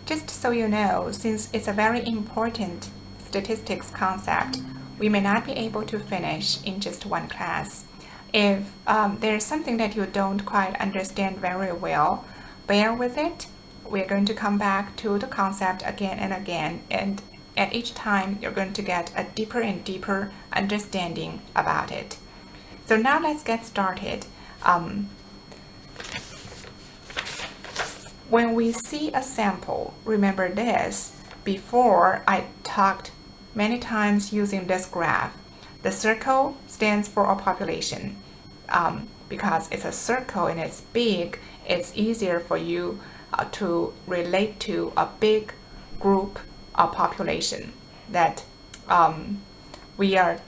Just so you know, since it's a very important statistics concept, we may not be able to finish in just one class. If there's something that you don't quite understand very well, bear with it. We're going to come back to the concept again and again, and at each time you're going to get a deeper and deeper understanding about it. So now let's get started. When we see a sample, remember this, before I talked many times using this graph. The circle stands for a population. Because it's a circle and it's big, it's easier for you to relate to a big group of population that we are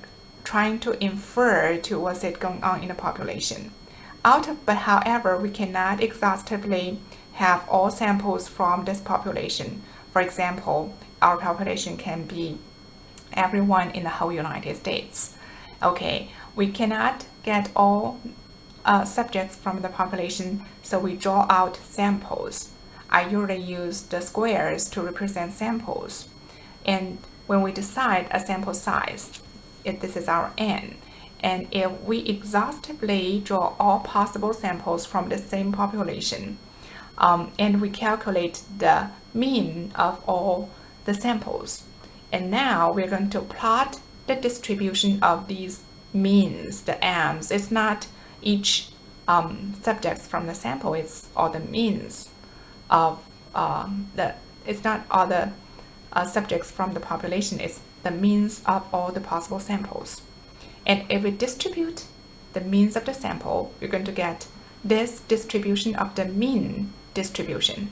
trying to infer to what's it going on in the population. But however, we cannot exhaustively have all samples from this population. For example, our population can be everyone in the whole United States. Okay, we cannot get all subjects from the population, so we draw out samples. I usually use the squares to represent samples. And when we decide a sample size, this is our n. And if we exhaustively draw all possible samples from the same population, and we calculate the mean of all the samples, and now we're going to plot the distribution of these means, the m's. It's not each subjects from the sample, it's all the means of it's not all the subjects from the population, it's the means of all the possible samples. And if we distribute the means of the sample, we're going to get this distribution of the mean distribution.